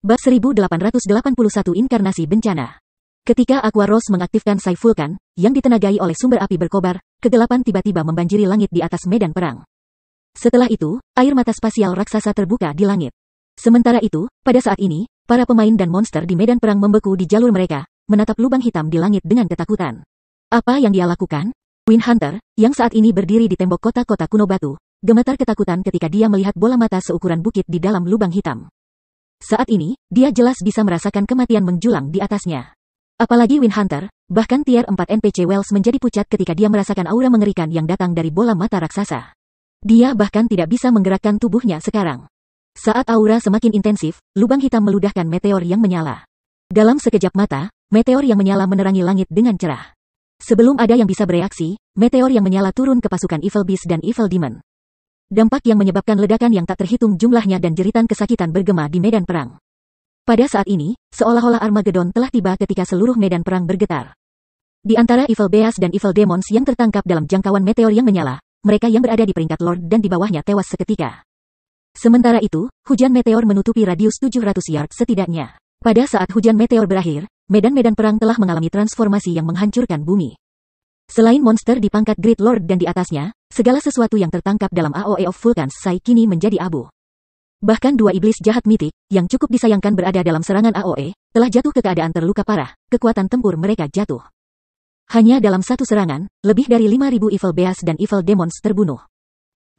Bab 1881 Inkarnasi Bencana. Ketika Aqua Rose mengaktifkan Sai Vulkan, yang ditenagai oleh sumber api berkobar, kegelapan tiba-tiba membanjiri langit di atas medan perang. Setelah itu, air mata spasial raksasa terbuka di langit. Sementara itu, pada saat ini, para pemain dan monster di medan perang membeku di jalur mereka, menatap lubang hitam di langit dengan ketakutan. Apa yang dia lakukan? Wind Hunter, yang saat ini berdiri di tembok kota-kota kuno batu, gemetar ketakutan ketika dia melihat bola mata seukuran bukit di dalam lubang hitam. Saat ini, dia jelas bisa merasakan kematian menjulang di atasnya. Apalagi Wind Hunter, bahkan tier 4 NPC Wells menjadi pucat ketika dia merasakan aura mengerikan yang datang dari bola mata raksasa. Dia bahkan tidak bisa menggerakkan tubuhnya sekarang. Saat aura semakin intensif, lubang hitam meludahkan meteor yang menyala. Dalam sekejap mata, meteor yang menyala menerangi langit dengan cerah. Sebelum ada yang bisa bereaksi, meteor yang menyala turun ke pasukan Evil Beast dan Evil Demon. Dampak yang menyebabkan ledakan yang tak terhitung jumlahnya dan jeritan kesakitan bergema di medan perang. Pada saat ini, seolah-olah Armageddon telah tiba ketika seluruh medan perang bergetar. Di antara Evil Beasts dan Evil Demons yang tertangkap dalam jangkauan meteor yang menyala, mereka yang berada di peringkat Lord dan di bawahnya tewas seketika. Sementara itu, hujan meteor menutupi radius 700 yard setidaknya. Pada saat hujan meteor berakhir, medan-medan perang telah mengalami transformasi yang menghancurkan bumi. Selain monster di pangkat Great Lord dan di atasnya, segala sesuatu yang tertangkap dalam AOE of Vulcans Sai kini menjadi abu. Bahkan dua iblis jahat mitik, yang cukup disayangkan berada dalam serangan AOE, telah jatuh ke keadaan terluka parah, kekuatan tempur mereka jatuh. Hanya dalam satu serangan, lebih dari 5.000 Evil Beasts dan Evil Demons terbunuh.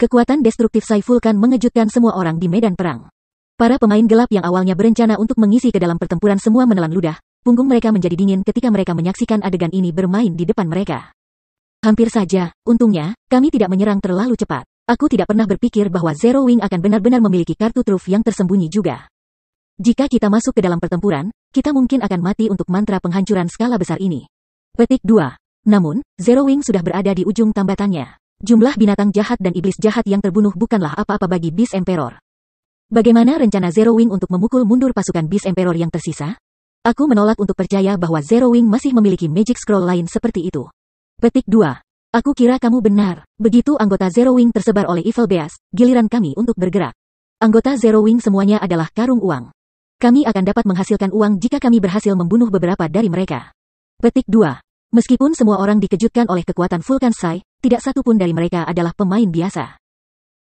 Kekuatan destruktif Sai Vulkan mengejutkan semua orang di medan perang. Para pemain gelap yang awalnya berencana untuk mengisi ke dalam pertempuran semua menelan ludah, punggung mereka menjadi dingin ketika mereka menyaksikan adegan ini bermain di depan mereka. Hampir saja, untungnya, kami tidak menyerang terlalu cepat. Aku tidak pernah berpikir bahwa Zero Wing akan benar-benar memiliki kartu truf yang tersembunyi juga. Jika kita masuk ke dalam pertempuran, kita mungkin akan mati untuk mantra penghancuran skala besar ini. Petik 2. Namun, Zero Wing sudah berada di ujung tambatannya. Jumlah binatang jahat dan iblis jahat yang terbunuh bukanlah apa-apa bagi Beast Emperor. Bagaimana rencana Zero Wing untuk memukul mundur pasukan Beast Emperor yang tersisa? Aku menolak untuk percaya bahwa Zero Wing masih memiliki Magic Scroll lain seperti itu. Petik 2. Aku kira kamu benar. Begitu anggota Zero Wing tersebar oleh Evil Beasts, giliran kami untuk bergerak. Anggota Zero Wing semuanya adalah karung uang. Kami akan dapat menghasilkan uang jika kami berhasil membunuh beberapa dari mereka. Petik 2. Meskipun semua orang dikejutkan oleh kekuatan Vulcan Sai, tidak satu pun dari mereka adalah pemain biasa.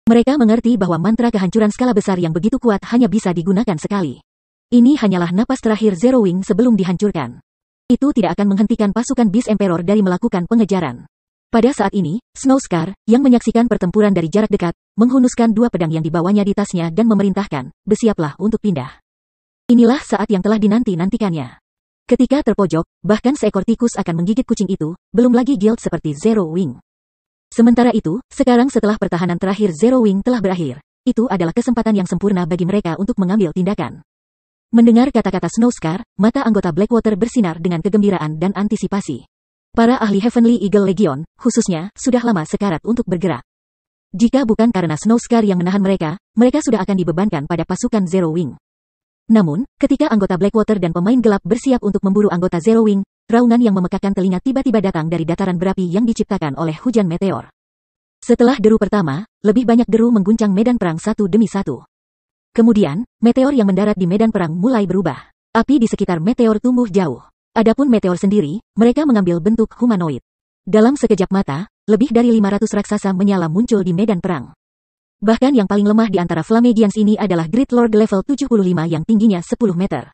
Mereka mengerti bahwa mantra kehancuran skala besar yang begitu kuat hanya bisa digunakan sekali. Ini hanyalah napas terakhir Zero Wing sebelum dihancurkan. Itu tidak akan menghentikan pasukan Beast Emperor dari melakukan pengejaran. Pada saat ini, Snowscar, yang menyaksikan pertempuran dari jarak dekat, menghunuskan dua pedang yang dibawanya di tasnya dan memerintahkan, bersiaplah untuk pindah. Inilah saat yang telah dinanti-nantikannya. Ketika terpojok, bahkan seekor tikus akan menggigit kucing itu, belum lagi guild seperti Zero Wing. Sementara itu, sekarang setelah pertahanan terakhir Zero Wing telah berakhir, itu adalah kesempatan yang sempurna bagi mereka untuk mengambil tindakan. Mendengar kata-kata Snowscar, mata anggota Blackwater bersinar dengan kegembiraan dan antisipasi. Para ahli Heavenly Eagle Legion, khususnya, sudah lama sekarat untuk bergerak. Jika bukan karena Snowscar yang menahan mereka, mereka sudah akan dibebankan pada pasukan Zero Wing. Namun, ketika anggota Blackwater dan pemain gelap bersiap untuk memburu anggota Zero Wing, raungan yang memekakkan telinga tiba-tiba datang dari dataran berapi yang diciptakan oleh hujan meteor. Setelah deru pertama, lebih banyak deru mengguncang medan perang satu demi satu. Kemudian, meteor yang mendarat di medan perang mulai berubah. Api di sekitar meteor tumbuh jauh. Adapun meteor sendiri, mereka mengambil bentuk humanoid. Dalam sekejap mata, lebih dari 500 raksasa menyala muncul di medan perang. Bahkan yang paling lemah di antara Flamegians ini adalah Great Lord level 75 yang tingginya 10 meter.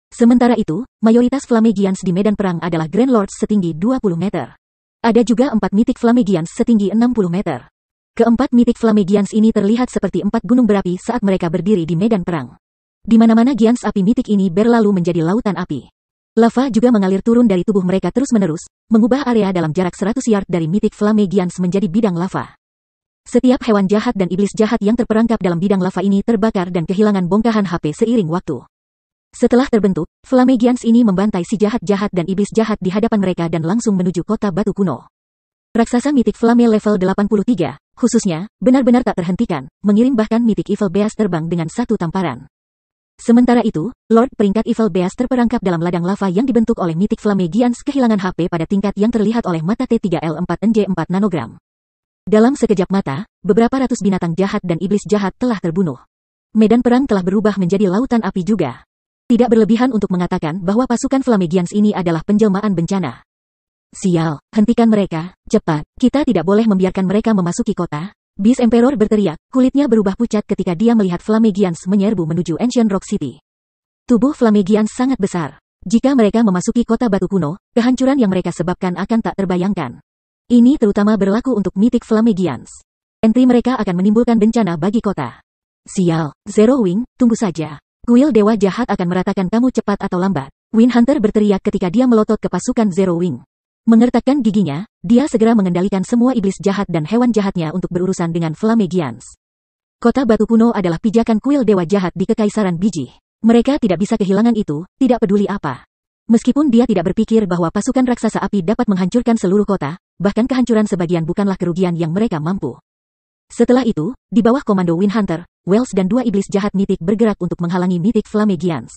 Sementara itu, mayoritas Flamegians di medan perang adalah Grand Lords setinggi 20 meter. Ada juga 4 Mythic Flamegians setinggi 60 meter. Keempat Mythic Flamegians ini terlihat seperti 4 gunung berapi saat mereka berdiri di medan perang. Di mana-mana giants api mitik ini berlalu menjadi lautan api. Lava juga mengalir turun dari tubuh mereka terus-menerus, mengubah area dalam jarak 100 yard dari Mythic Flamegians menjadi bidang lava. Setiap hewan jahat dan iblis jahat yang terperangkap dalam bidang lava ini terbakar dan kehilangan bongkahan HP seiring waktu. Setelah terbentuk, Flamegians ini membantai si jahat-jahat dan iblis jahat di hadapan mereka dan langsung menuju kota batu kuno. Raksasa Mythic Flame level 83, khususnya, benar-benar tak terhentikan, mengirim bahkan Mythic Evil Beast terbang dengan satu tamparan. Sementara itu, Lord peringkat Evil Beast terperangkap dalam ladang lava yang dibentuk oleh Mythic Flamegians kehilangan HP pada tingkat yang terlihat oleh mata T3L4NJ4 nanogram. Dalam sekejap mata, beberapa ratus binatang jahat dan iblis jahat telah terbunuh. Medan perang telah berubah menjadi lautan api juga. Tidak berlebihan untuk mengatakan bahwa pasukan Flamegians ini adalah penjelmaan bencana. Sial, hentikan mereka, cepat, kita tidak boleh membiarkan mereka memasuki kota. Beast Emperor berteriak, kulitnya berubah pucat ketika dia melihat Flamegians menyerbu menuju Ancient Rock City. Tubuh Flamegians sangat besar. Jika mereka memasuki kota batu kuno, kehancuran yang mereka sebabkan akan tak terbayangkan. Ini terutama berlaku untuk Mythic Flamegians. Entry mereka akan menimbulkan bencana bagi kota. Sial, Zero Wing, tunggu saja. Kuil Dewa Jahat akan meratakan kamu cepat atau lambat. Wind Hunter berteriak ketika dia melotot ke pasukan Zero Wing. Mengertakkan giginya, dia segera mengendalikan semua iblis jahat dan hewan jahatnya untuk berurusan dengan Flamegians. Kota batu kuno adalah pijakan kuil Dewa Jahat di Kekaisaran Biji. Mereka tidak bisa kehilangan itu, tidak peduli apa. Meskipun dia tidak berpikir bahwa pasukan raksasa api dapat menghancurkan seluruh kota, bahkan kehancuran sebagian bukanlah kerugian yang mereka mampu. Setelah itu, di bawah komando Wind Hunter, Wells dan dua iblis jahat Mythic bergerak untuk menghalangi Mythic Flamegians.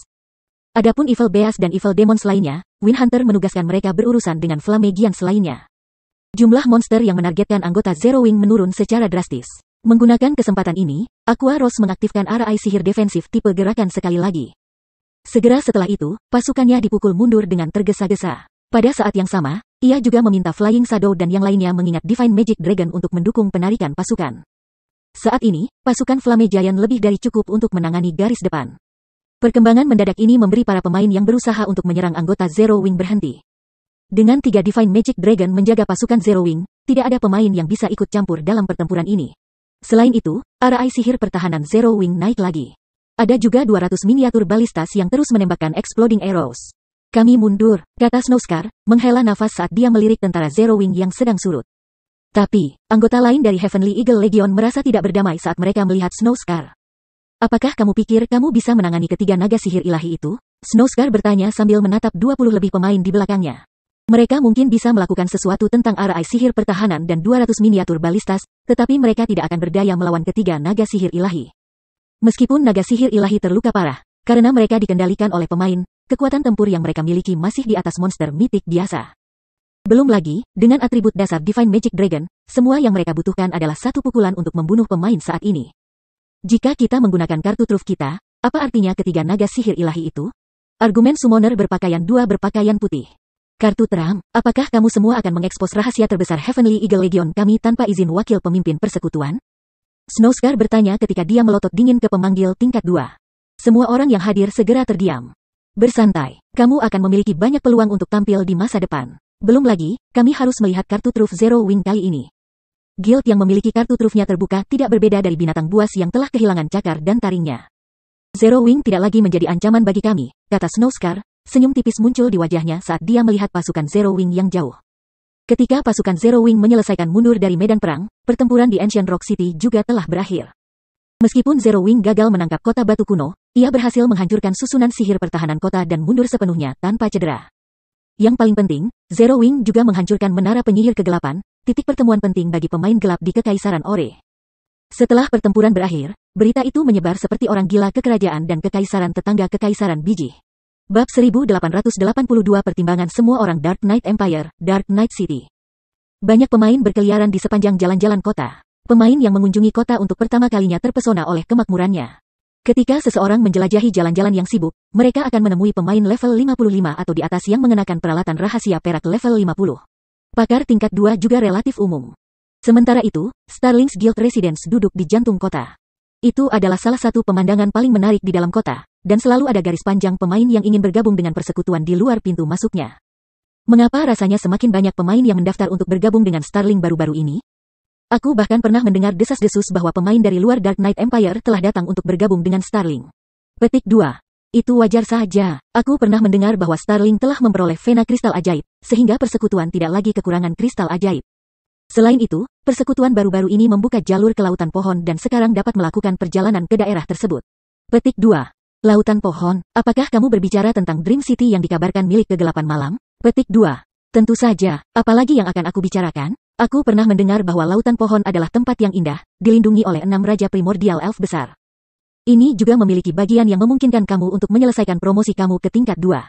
Adapun Evil Beast dan Evil Demons lainnya, Wind Hunter menugaskan mereka berurusan dengan Flamegians lainnya. Jumlah monster yang menargetkan anggota Zero Wing menurun secara drastis. Menggunakan kesempatan ini, Aqua Rose mengaktifkan arai sihir defensif tipe gerakan sekali lagi. Segera setelah itu, pasukannya dipukul mundur dengan tergesa-gesa. Pada saat yang sama, ia juga meminta Flying Shadow dan yang lainnya mengingat Divine Magic Dragon untuk mendukung penarikan pasukan. Saat ini, pasukan Flame Giant lebih dari cukup untuk menangani garis depan. Perkembangan mendadak ini memberi para pemain yang berusaha untuk menyerang anggota Zero Wing berhenti. Dengan 3 Divine Magic Dragon menjaga pasukan Zero Wing, tidak ada pemain yang bisa ikut campur dalam pertempuran ini. Selain itu, arai sihir pertahanan Zero Wing naik lagi. Ada juga 200 miniatur balistas yang terus menembakkan exploding arrows. Kami mundur, kata Snowscar, menghela nafas saat dia melirik tentara Zero Wing yang sedang surut. Tapi, anggota lain dari Heavenly Eagle Legion merasa tidak berdamai saat mereka melihat Snowscar. Apakah kamu pikir kamu bisa menangani ketiga naga sihir ilahi itu? Snowscar bertanya sambil menatap 20 lebih pemain di belakangnya. Mereka mungkin bisa melakukan sesuatu tentang arai sihir pertahanan dan 200 miniatur balistas, tetapi mereka tidak akan berdaya melawan ketiga naga sihir ilahi. Meskipun naga sihir ilahi terluka parah, karena mereka dikendalikan oleh pemain, kekuatan tempur yang mereka miliki masih di atas monster mitik biasa. Belum lagi, dengan atribut dasar Divine Magic Dragon, semua yang mereka butuhkan adalah satu pukulan untuk membunuh pemain saat ini. Jika kita menggunakan kartu truf kita, apa artinya ketiga naga sihir ilahi itu? Argumen summoner berpakaian 2 berpakaian putih. Kartu teram, apakah kamu semua akan mengekspos rahasia terbesar Heavenly Eagle Legion kami tanpa izin wakil pemimpin persekutuan? Snowscar bertanya ketika dia melotot dingin ke pemanggil tingkat 2. Semua orang yang hadir segera terdiam. Bersantai, kamu akan memiliki banyak peluang untuk tampil di masa depan. Belum lagi, kami harus melihat kartu truf Zero Wing kali ini. Guild yang memiliki kartu trufnya terbuka tidak berbeda dari binatang buas yang telah kehilangan cakar dan taringnya. Zero Wing tidak lagi menjadi ancaman bagi kami, kata Snowscar, senyum tipis muncul di wajahnya saat dia melihat pasukan Zero Wing yang jauh. Ketika pasukan Zero Wing menyelesaikan mundur dari medan perang, pertempuran di Ancient Rock City juga telah berakhir. Meskipun Zero Wing gagal menangkap kota batu kuno, ia berhasil menghancurkan susunan sihir pertahanan kota dan mundur sepenuhnya tanpa cedera. Yang paling penting, Zero Wing juga menghancurkan menara penyihir kegelapan, titik pertemuan penting bagi pemain gelap di Kekaisaran Ore. Setelah pertempuran berakhir, berita itu menyebar seperti orang gila ke kerajaan dan kekaisaran tetangga Kekaisaran Biji. Bab 1882 Pertimbangan semua orang Dark Knight Empire, Dark Knight City. Banyak pemain berkeliaran di sepanjang jalan-jalan kota. Pemain yang mengunjungi kota untuk pertama kalinya terpesona oleh kemakmurannya. Ketika seseorang menjelajahi jalan-jalan yang sibuk, mereka akan menemui pemain level 55 atau di atas yang mengenakan peralatan rahasia perak level 50. Pakar tingkat 2 juga relatif umum. Sementara itu, Starlings Guild Residence duduk di jantung kota. Itu adalah salah satu pemandangan paling menarik di dalam kota, dan selalu ada garis panjang pemain yang ingin bergabung dengan persekutuan di luar pintu masuknya. Mengapa rasanya semakin banyak pemain yang mendaftar untuk bergabung dengan Starling baru-baru ini? Aku bahkan pernah mendengar desas-desus bahwa pemain dari luar Dark Knight Empire telah datang untuk bergabung dengan Starling. Petik 2. Itu wajar saja. Aku pernah mendengar bahwa Starling telah memperoleh vena kristal ajaib, sehingga persekutuan tidak lagi kekurangan kristal ajaib. Selain itu, persekutuan baru-baru ini membuka jalur ke Lautan Pohon dan sekarang dapat melakukan perjalanan ke daerah tersebut. Petik 2. Lautan Pohon, apakah kamu berbicara tentang Dream City yang dikabarkan milik kegelapan malam? Petik 2. Tentu saja, apalagi yang akan aku bicarakan? Aku pernah mendengar bahwa Lautan Pohon adalah tempat yang indah, dilindungi oleh 6 Raja Primordial Elf besar. Ini juga memiliki bagian yang memungkinkan kamu untuk menyelesaikan promosi kamu ke tingkat 2.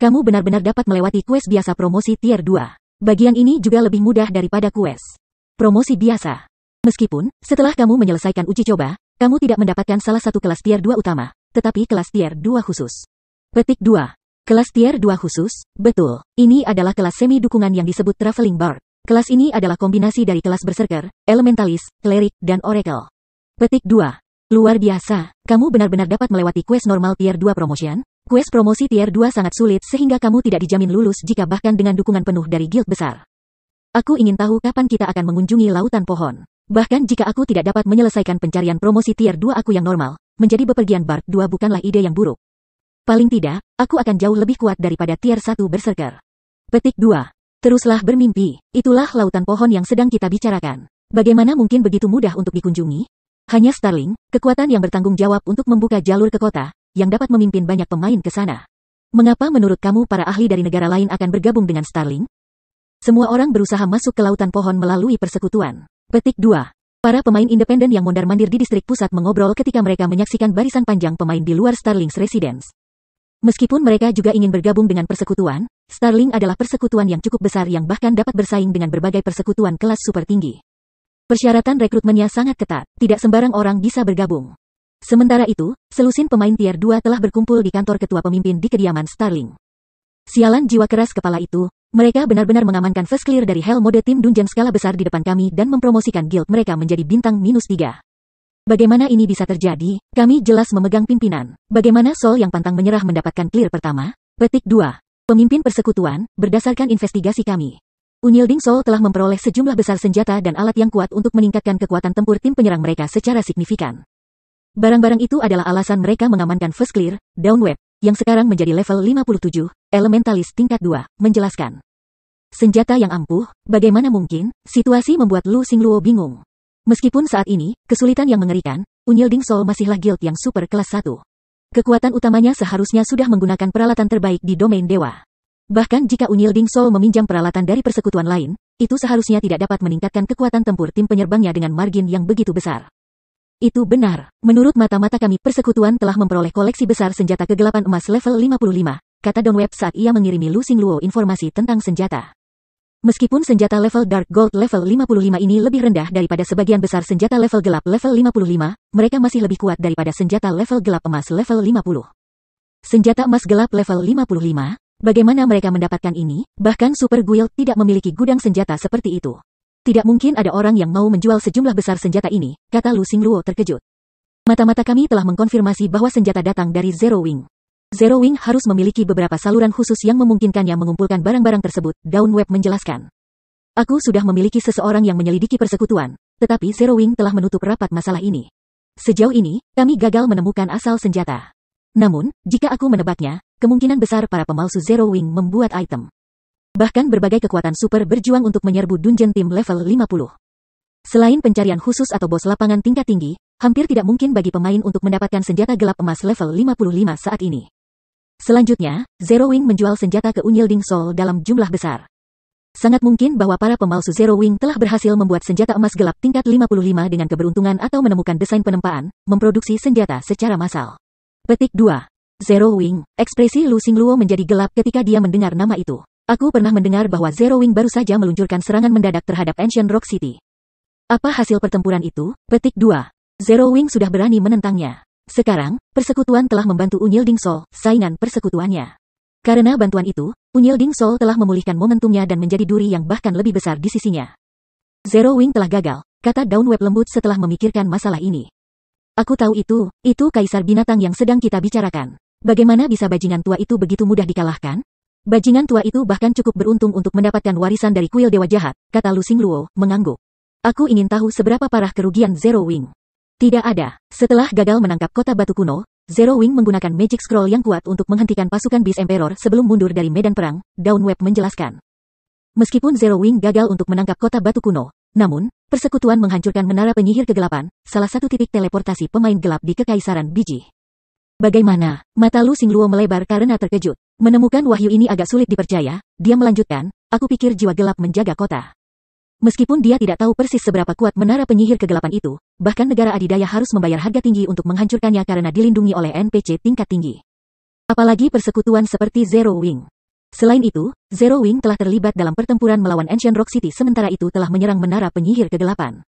Kamu benar-benar dapat melewati quest biasa promosi tier 2. Bagian ini juga lebih mudah daripada quest promosi biasa. Meskipun, setelah kamu menyelesaikan uji coba, kamu tidak mendapatkan salah satu kelas tier 2 utama, tetapi kelas tier 2 khusus. Petik 2. Kelas Tier 2 khusus, betul. Ini adalah kelas semi-dukungan yang disebut Traveling Bard. Kelas ini adalah kombinasi dari kelas Berserker, Elementalist, Cleric, dan Oracle. Petik 2. Luar biasa, kamu benar-benar dapat melewati quest normal Tier 2 promotion. Quest promosi Tier 2 sangat sulit sehingga kamu tidak dijamin lulus jika bahkan dengan dukungan penuh dari guild besar. Aku ingin tahu kapan kita akan mengunjungi Lautan Pohon. Bahkan jika aku tidak dapat menyelesaikan pencarian promosi Tier 2 aku yang normal, menjadi bepergian Bard 2 bukanlah ide yang buruk. Paling tidak, aku akan jauh lebih kuat daripada Tier 1 Berserker. Petik 2. Teruslah bermimpi, itulah Lautan Pohon yang sedang kita bicarakan. Bagaimana mungkin begitu mudah untuk dikunjungi? Hanya Starling, kekuatan yang bertanggung jawab untuk membuka jalur ke kota, yang dapat memimpin banyak pemain ke sana. Mengapa menurut kamu para ahli dari negara lain akan bergabung dengan Starling? Semua orang berusaha masuk ke Lautan Pohon melalui persekutuan. Petik 2. Para pemain independen yang mondar-mandir di distrik pusat mengobrol ketika mereka menyaksikan barisan panjang pemain di luar Starling's Residence. Meskipun mereka juga ingin bergabung dengan persekutuan, Starling adalah persekutuan yang cukup besar yang bahkan dapat bersaing dengan berbagai persekutuan kelas super tinggi. Persyaratan rekrutmennya sangat ketat, tidak sembarang orang bisa bergabung. Sementara itu, selusin pemain Tier 2 telah berkumpul di kantor ketua pemimpin di kediaman Starling. Sialan jiwa keras kepala itu, mereka benar-benar mengamankan first clear dari Hell mode tim dungeon skala besar di depan kami dan mempromosikan guild mereka menjadi bintang -3. Bagaimana ini bisa terjadi? Kami jelas memegang pimpinan. Bagaimana Sol yang pantang menyerah mendapatkan clear pertama? Petik 2. Pemimpin persekutuan, berdasarkan investigasi kami. Unyilding Sol telah memperoleh sejumlah besar senjata dan alat yang kuat untuk meningkatkan kekuatan tempur tim penyerang mereka secara signifikan. Barang-barang itu adalah alasan mereka mengamankan first clear, Downweb, yang sekarang menjadi level 57, Elementalist tingkat 2, menjelaskan. Senjata yang ampuh, bagaimana mungkin? Situasi membuat Lu Xingluo bingung. Meskipun saat ini, kesulitan yang mengerikan, Unyilding Soul masihlah guild yang super kelas 1. Kekuatan utamanya seharusnya sudah menggunakan peralatan terbaik di domain dewa. Bahkan jika Unyilding Soul meminjam peralatan dari persekutuan lain, itu seharusnya tidak dapat meningkatkan kekuatan tempur tim penyerbangnya dengan margin yang begitu besar. Itu benar. Menurut mata-mata kami, persekutuan telah memperoleh koleksi besar senjata kegelapan emas level 55, kata Downweb saat ia mengirimi Lu Xingluo informasi tentang senjata. Meskipun senjata level Dark Gold level 55 ini lebih rendah daripada sebagian besar senjata level gelap level 55, mereka masih lebih kuat daripada senjata level gelap emas level 50. Senjata emas gelap level 55? Bagaimana mereka mendapatkan ini? Bahkan Super Guild tidak memiliki gudang senjata seperti itu. Tidak mungkin ada orang yang mau menjual sejumlah besar senjata ini, kata Lu Xingluo terkejut. Mata-mata kami telah mengkonfirmasi bahwa senjata datang dari Zero Wing. Zero Wing harus memiliki beberapa saluran khusus yang memungkinkannya mengumpulkan barang-barang tersebut, Downweb menjelaskan. Aku sudah memiliki seseorang yang menyelidiki persekutuan, tetapi Zero Wing telah menutup rapat masalah ini. Sejauh ini, kami gagal menemukan asal senjata. Namun, jika aku menebaknya, kemungkinan besar para pemalsu Zero Wing membuat item. Bahkan berbagai kekuatan super berjuang untuk menyerbu dungeon tim level 50. Selain pencarian khusus atau bos lapangan tingkat tinggi, hampir tidak mungkin bagi pemain untuk mendapatkan senjata gelap emas level 55 saat ini. Selanjutnya, Zero Wing menjual senjata ke Unyilding Soul dalam jumlah besar. Sangat mungkin bahwa para pemalsu Zero Wing telah berhasil membuat senjata emas gelap tingkat 55 dengan keberuntungan atau menemukan desain penempaan, memproduksi senjata secara massal. Petik 2. Zero Wing, ekspresi Lu Xingluo menjadi gelap ketika dia mendengar nama itu. Aku pernah mendengar bahwa Zero Wing baru saja meluncurkan serangan mendadak terhadap Ancient Rock City. Apa hasil pertempuran itu? Petik 2. Zero Wing sudah berani menentangnya. Sekarang, persekutuan telah membantu Unyilding Soul, saingan persekutuannya. Karena bantuan itu, Unyilding Soul telah memulihkan momentumnya dan menjadi duri yang bahkan lebih besar di sisinya. Zero Wing telah gagal, kata Downweb lembut setelah memikirkan masalah ini. Aku tahu itu kaisar binatang yang sedang kita bicarakan. Bagaimana bisa bajingan tua itu begitu mudah dikalahkan? Bajingan tua itu bahkan cukup beruntung untuk mendapatkan warisan dari kuil dewa jahat, kata Lu Xingluo, mengangguk. Aku ingin tahu seberapa parah kerugian Zero Wing. Tidak ada. Setelah gagal menangkap kota batu kuno, Zero Wing menggunakan Magic Scroll yang kuat untuk menghentikan pasukan Beast Emperor sebelum mundur dari medan perang, Downweb menjelaskan. Meskipun Zero Wing gagal untuk menangkap kota batu kuno, namun, persekutuan menghancurkan menara penyihir kegelapan, salah satu titik teleportasi pemain gelap di Kekaisaran Biji. Bagaimana? Mata Lu Xingluo melebar karena terkejut. Menemukan wahyu ini agak sulit dipercaya, dia melanjutkan, aku pikir jiwa gelap menjaga kota. Meskipun dia tidak tahu persis seberapa kuat menara penyihir kegelapan itu, bahkan negara adidaya harus membayar harga tinggi untuk menghancurkannya karena dilindungi oleh NPC tingkat tinggi. Apalagi persekutuan seperti Zero Wing. Selain itu, Zero Wing telah terlibat dalam pertempuran melawan Ancient Rock City sementara itu telah menyerang menara penyihir kegelapan.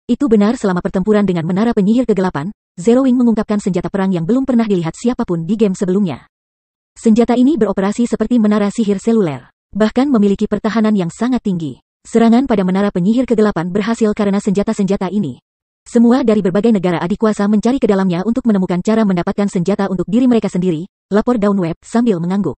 Itu benar selama pertempuran dengan menara penyihir kegelapan, Zero Wing mengungkapkan senjata perang yang belum pernah dilihat siapapun di game sebelumnya. Senjata ini beroperasi seperti menara sihir seluler, bahkan memiliki pertahanan yang sangat tinggi. Serangan pada menara penyihir kegelapan berhasil karena senjata-senjata ini. Semua dari berbagai negara adikuasa mencari ke dalamnya untuk menemukan cara mendapatkan senjata untuk diri mereka sendiri, lapor Dawnweb sambil mengangguk.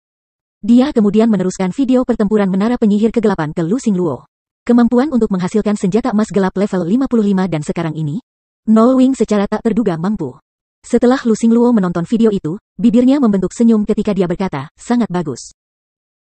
Dia kemudian meneruskan video pertempuran menara penyihir kegelapan ke Lu Xingluo. Kemampuan untuk menghasilkan senjata emas gelap level 55 dan sekarang ini, Nolwing secara tak terduga mampu. Setelah Lu Xingluo menonton video itu, bibirnya membentuk senyum ketika dia berkata, sangat bagus.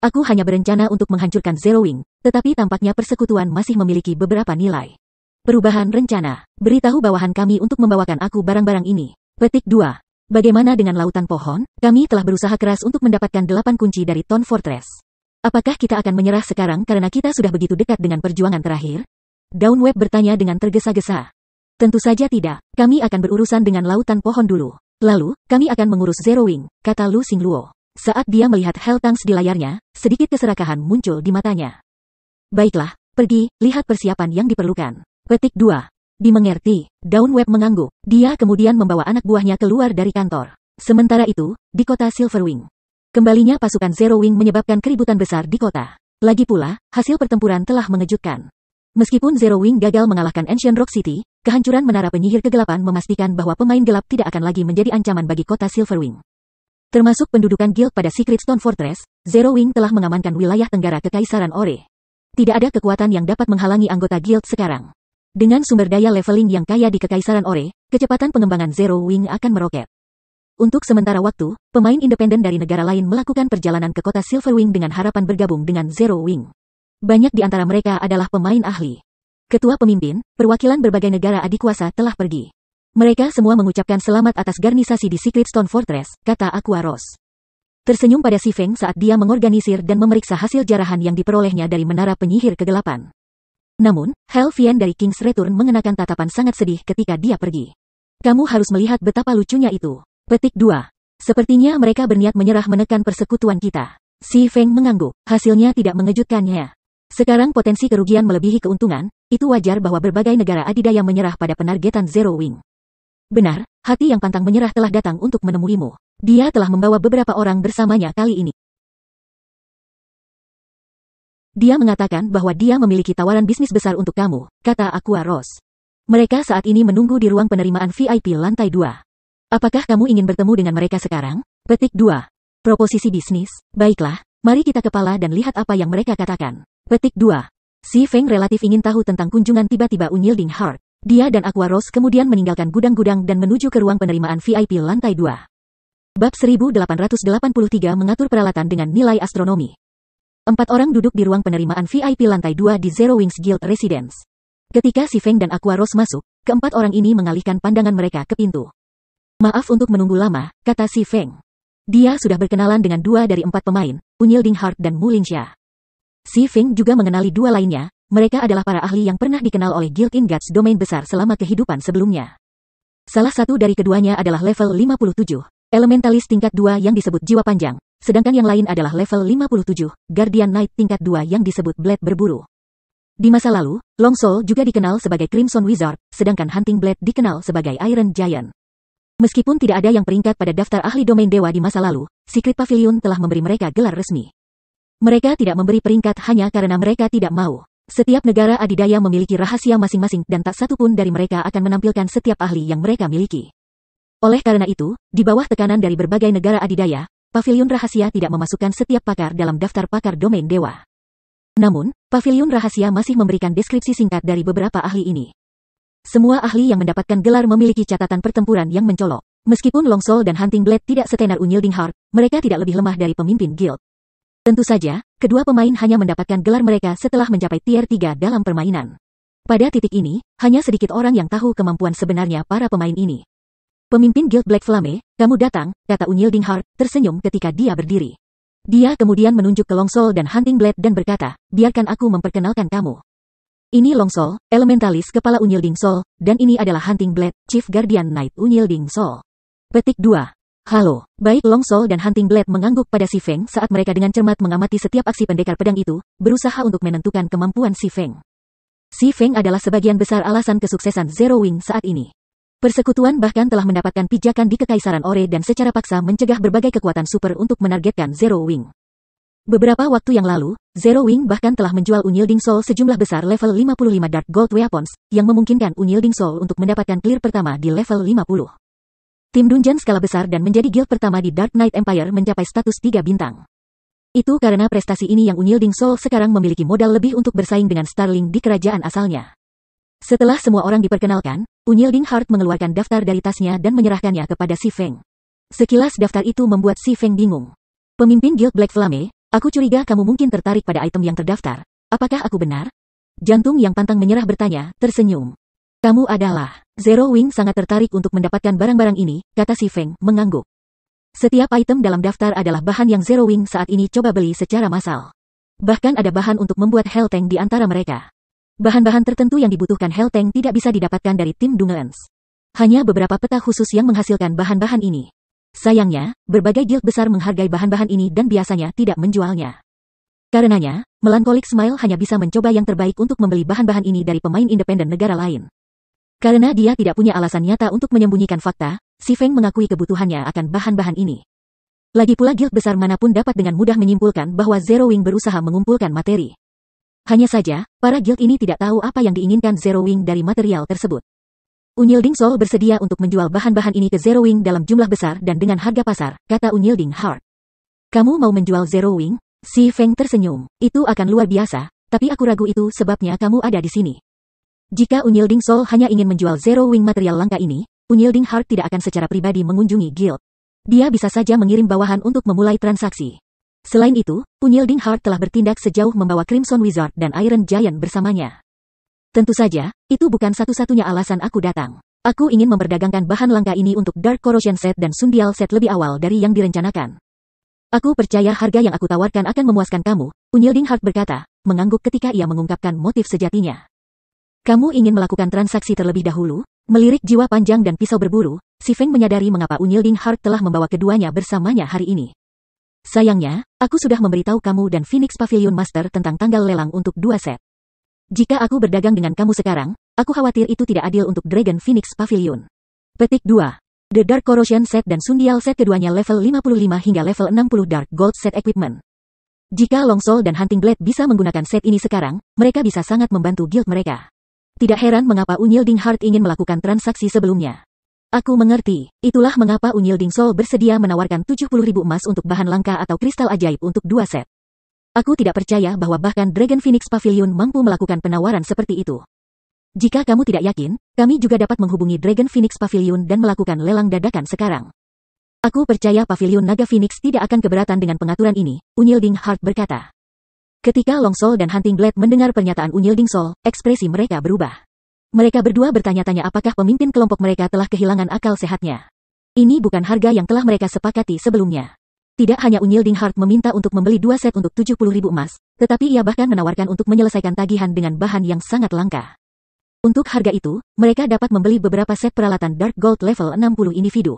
Aku hanya berencana untuk menghancurkan Zero Wing, tetapi tampaknya persekutuan masih memiliki beberapa nilai. Perubahan rencana. Beritahu bawahan kami untuk membawakan aku barang-barang ini. Petik 2. Bagaimana dengan lautan pohon? Kami telah berusaha keras untuk mendapatkan 8 kunci dari Ton Fortress. Apakah kita akan menyerah sekarang karena kita sudah begitu dekat dengan perjuangan terakhir? Dawnweb bertanya dengan tergesa-gesa. Tentu saja tidak. Kami akan berurusan dengan lautan pohon dulu. Lalu, kami akan mengurus Zero Wing, kata Lu Xingluo. Saat dia melihat Helltanks di layarnya, sedikit keserakahan muncul di matanya. Baiklah, pergi, lihat persiapan yang diperlukan. Petik 2. Dimengerti, Dawnweb mengangguk. Dia kemudian membawa anak buahnya keluar dari kantor. Sementara itu, di kota Silverwing. Kembalinya pasukan Zero Wing menyebabkan keributan besar di kota. Lagi pula, hasil pertempuran telah mengejutkan. Meskipun Zero Wing gagal mengalahkan Ancient Rock City, kehancuran menara penyihir kegelapan memastikan bahwa pemain gelap tidak akan lagi menjadi ancaman bagi kota Silverwing. Termasuk pendudukan guild pada Secret Stone Fortress, Zero Wing telah mengamankan wilayah tenggara Kekaisaran Ore. Tidak ada kekuatan yang dapat menghalangi anggota guild sekarang. Dengan sumber daya leveling yang kaya di Kekaisaran Ore, kecepatan pengembangan Zero Wing akan meroket. Untuk sementara waktu, pemain independen dari negara lain melakukan perjalanan ke kota Silverwing dengan harapan bergabung dengan Zero Wing. Banyak di antara mereka adalah pemain ahli. Ketua pemimpin, perwakilan berbagai negara adikuasa telah pergi. Mereka semua mengucapkan selamat atas garnisasi di Secret Stone Fortress, kata Aqua Rose. Tersenyum pada Si Feng saat dia mengorganisir dan memeriksa hasil jarahan yang diperolehnya dari menara penyihir kegelapan. Namun, Hell Fian dari King's Return mengenakan tatapan sangat sedih ketika dia pergi. Kamu harus melihat betapa lucunya itu. Petik 2. Sepertinya mereka berniat menyerah menekan persekutuan kita. Si Feng mengangguk. Hasilnya tidak mengejutkannya. Sekarang potensi kerugian melebihi keuntungan, itu wajar bahwa berbagai negara adidaya menyerah pada penargetan Zero Wing. Benar, hati yang pantang menyerah telah datang untuk menemuimu. Dia telah membawa beberapa orang bersamanya kali ini. Dia mengatakan bahwa dia memiliki tawaran bisnis besar untuk kamu, kata Aqua Rose. Mereka saat ini menunggu di ruang penerimaan VIP lantai 2. Apakah kamu ingin bertemu dengan mereka sekarang? Petik 2. Proposisi bisnis, baiklah, mari kita kepala dan lihat apa yang mereka katakan. Petik 2. Si Feng relatif ingin tahu tentang kunjungan tiba-tiba Unyilding Heart. Dia dan Aqua Rose kemudian meninggalkan gudang-gudang dan menuju ke ruang penerimaan VIP lantai 2. Bab 1883 mengatur peralatan dengan nilai astronomi. 4 orang duduk di ruang penerimaan VIP lantai 2 di Zero Wings Guild Residence. Ketika Si Feng dan Aqua Rose masuk, keempat orang ini mengalihkan pandangan mereka ke pintu. Maaf untuk menunggu lama, kata Si Feng. Dia sudah berkenalan dengan 2 dari 4 pemain, Unyilding Heart dan Mulinsha. Si Feng juga mengenali 2 lainnya. Mereka adalah para ahli yang pernah dikenal oleh Guild in Gods domain besar selama kehidupan sebelumnya. Salah satu dari keduanya adalah level 57, Elementalis tingkat 2 yang disebut Jiwa Panjang, sedangkan yang lain adalah level 57, Guardian Knight tingkat 2 yang disebut Blade Berburu. Di masa lalu, Long Soul juga dikenal sebagai Crimson Wizard, sedangkan Hunting Blade dikenal sebagai Iron Giant. Meskipun tidak ada yang peringkat pada daftar ahli domain dewa di masa lalu, Secret Pavilion telah memberi mereka gelar resmi. Mereka tidak memberi peringkat hanya karena mereka tidak mau. Setiap negara adidaya memiliki rahasia masing-masing dan tak satu pun dari mereka akan menampilkan setiap ahli yang mereka miliki. Oleh karena itu, di bawah tekanan dari berbagai negara adidaya, Pavilion Rahasia tidak memasukkan setiap pakar dalam daftar pakar domain dewa. Namun, Pavilion Rahasia masih memberikan deskripsi singkat dari beberapa ahli ini. Semua ahli yang mendapatkan gelar memiliki catatan pertempuran yang mencolok. Meskipun Long Soul dan Hunting Blade tidak setenar Unyilding Heart, mereka tidak lebih lemah dari pemimpin guild. Tentu saja, kedua pemain hanya mendapatkan gelar mereka setelah mencapai tier 3 dalam permainan. Pada titik ini, hanya sedikit orang yang tahu kemampuan sebenarnya para pemain ini. Pemimpin Guild Black Flame, kamu datang, kata Unyilding Heart, tersenyum ketika dia berdiri. Dia kemudian menunjuk ke Long Soul dan Hunting Blade dan berkata, biarkan aku memperkenalkan kamu. Ini Long Soul, Elementalis Kepala Unyilding Soul, dan ini adalah Hunting Blade, Chief Guardian Knight Unyilding Soul. Petik 2. Halo, baik Long Soul dan Hunting Blade mengangguk pada Si Feng saat mereka dengan cermat mengamati setiap aksi pendekar pedang itu, berusaha untuk menentukan kemampuan Si Feng. Si Feng adalah sebagian besar alasan kesuksesan Zero Wing saat ini. Persekutuan bahkan telah mendapatkan pijakan di Kekaisaran Ore dan secara paksa mencegah berbagai kekuatan super untuk menargetkan Zero Wing. Beberapa waktu yang lalu, Zero Wing bahkan telah menjual Unyielding Soul sejumlah besar level 55 Dark Gold Weapons, yang memungkinkan Unyielding Soul untuk mendapatkan clear pertama di level 50. Tim dungeon skala besar dan menjadi guild pertama di Dark Knight Empire mencapai status 3 bintang. Itu karena prestasi ini yang Unyielding Soul sekarang memiliki modal lebih untuk bersaing dengan Starling di kerajaan asalnya. Setelah semua orang diperkenalkan, Unyielding Heart mengeluarkan daftar dari tasnya dan menyerahkannya kepada Si Feng. Sekilas daftar itu membuat Si Feng bingung. Pemimpin Guild Black Flame, aku curiga kamu mungkin tertarik pada item yang terdaftar. Apakah aku benar? Jantung yang pantang menyerah bertanya, tersenyum. Kamu adalah. Zero Wing sangat tertarik untuk mendapatkan barang-barang ini, kata Si Feng, mengangguk. Setiap item dalam daftar adalah bahan yang Zero Wing saat ini coba beli secara massal. Bahkan ada bahan untuk membuat Hell Tank di antara mereka. Bahan-bahan tertentu yang dibutuhkan Hell Tank tidak bisa didapatkan dari tim Dungeons. Hanya beberapa peta khusus yang menghasilkan bahan-bahan ini. Sayangnya, berbagai guild besar menghargai bahan-bahan ini dan biasanya tidak menjualnya. Karenanya, Melancholic Smile hanya bisa mencoba yang terbaik untuk membeli bahan-bahan ini dari pemain independen negara lain. Karena dia tidak punya alasan nyata untuk menyembunyikan fakta, Si Feng mengakui kebutuhannya akan bahan-bahan ini. Lagi pula guild besar manapun dapat dengan mudah menyimpulkan bahwa Zero Wing berusaha mengumpulkan materi. Hanya saja, para guild ini tidak tahu apa yang diinginkan Zero Wing dari material tersebut. Unyielding Soul bersedia untuk menjual bahan-bahan ini ke Zero Wing dalam jumlah besar dan dengan harga pasar, kata Unyielding Heart. Kamu mau menjual Zero Wing? Si Feng tersenyum. Itu akan luar biasa, tapi aku ragu itu sebabnya kamu ada di sini. Jika Unyielding Soul hanya ingin menjual Zero Wing material langka ini, Unyielding Heart tidak akan secara pribadi mengunjungi guild. Dia bisa saja mengirim bawahan untuk memulai transaksi. Selain itu, Unyielding Heart telah bertindak sejauh membawa Crimson Wizard dan Iron Giant bersamanya. Tentu saja, itu bukan satu-satunya alasan aku datang. Aku ingin memperdagangkan bahan langka ini untuk Dark Corrosion Set dan Sundial Set lebih awal dari yang direncanakan. Aku percaya harga yang aku tawarkan akan memuaskan kamu, Unyielding Heart berkata, mengangguk ketika ia mengungkapkan motif sejatinya. Kamu ingin melakukan transaksi terlebih dahulu? Melirik jiwa panjang dan pisau berburu, Si Feng menyadari mengapa Unyielding Heart telah membawa keduanya bersamanya hari ini. Sayangnya, aku sudah memberitahu kamu dan Phoenix Pavilion Master tentang tanggal lelang untuk 2 set. Jika aku berdagang dengan kamu sekarang, aku khawatir itu tidak adil untuk Dragon Phoenix Pavilion. Petik 2. The Dark Corrosion Set dan Sundial Set keduanya level 55 hingga level 60 Dark Gold Set Equipment. Jika Longsol dan Hunting Blade bisa menggunakan set ini sekarang, mereka bisa sangat membantu guild mereka. Tidak heran mengapa Unyielding Heart ingin melakukan transaksi sebelumnya. Aku mengerti, itulah mengapa Unyielding Soul bersedia menawarkan 70.000 emas untuk bahan langka atau kristal ajaib untuk 2 set. Aku tidak percaya bahwa bahkan Dragon Phoenix Pavilion mampu melakukan penawaran seperti itu. Jika kamu tidak yakin, kami juga dapat menghubungi Dragon Phoenix Pavilion dan melakukan lelang dadakan sekarang. Aku percaya Pavilion Naga Phoenix tidak akan keberatan dengan pengaturan ini, Unyielding Heart berkata. Ketika Longsol dan Hunting Blade mendengar pernyataan Unyielding Soul, ekspresi mereka berubah. Mereka berdua bertanya-tanya apakah pemimpin kelompok mereka telah kehilangan akal sehatnya. Ini bukan harga yang telah mereka sepakati sebelumnya. Tidak hanya Unyielding Heart meminta untuk membeli 2 set untuk 70.000 emas, tetapi ia bahkan menawarkan untuk menyelesaikan tagihan dengan bahan yang sangat langka. Untuk harga itu, mereka dapat membeli beberapa set peralatan Dark Gold level 60 individu.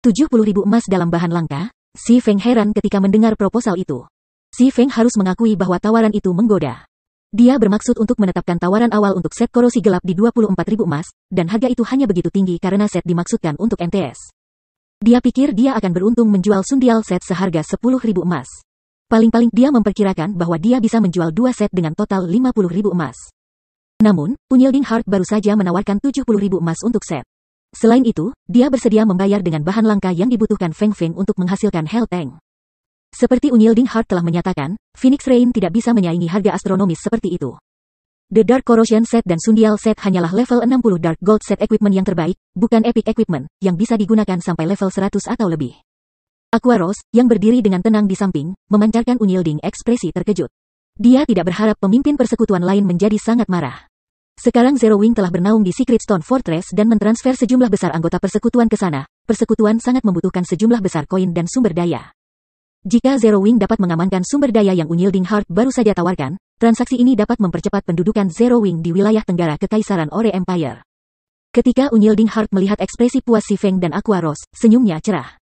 70.000 emas dalam bahan langka? Si Feng heran ketika mendengar proposal itu. Si Feng harus mengakui bahwa tawaran itu menggoda. Dia bermaksud untuk menetapkan tawaran awal untuk set korosi gelap di 24.000 emas, dan harga itu hanya begitu tinggi karena set dimaksudkan untuk MTS. Dia pikir dia akan beruntung menjual Sundial set seharga 10.000 emas. Paling-paling dia memperkirakan bahwa dia bisa menjual 2 set dengan total 50.000 emas. Namun, Unyielding Heart baru saja menawarkan 70.000 emas untuk set. Selain itu, dia bersedia membayar dengan bahan langka yang dibutuhkan Feng Feng untuk menghasilkan Hell Tank. Seperti Unyielding Heart telah menyatakan, Phoenix Rain tidak bisa menyaingi harga astronomis seperti itu. The Dark Corrosion Set dan Sundial Set hanyalah level 60 Dark Gold Set Equipment yang terbaik, bukan Epic Equipment, yang bisa digunakan sampai level 100 atau lebih. Aquaros, yang berdiri dengan tenang di samping, memancarkan Unyielding ekspresi terkejut. Dia tidak berharap pemimpin persekutuan lain menjadi sangat marah. Sekarang Zero Wing telah bernaung di Secret Stone Fortress dan mentransfer sejumlah besar anggota persekutuan ke sana. Persekutuan sangat membutuhkan sejumlah besar koin dan sumber daya. Jika Zero Wing dapat mengamankan sumber daya yang Unyielding Heart baru saja tawarkan, transaksi ini dapat mempercepat pendudukan Zero Wing di wilayah tenggara Kekaisaran Ore Empire. Ketika Unyielding Heart melihat ekspresi puas Si Feng dan Aquaros, senyumnya cerah.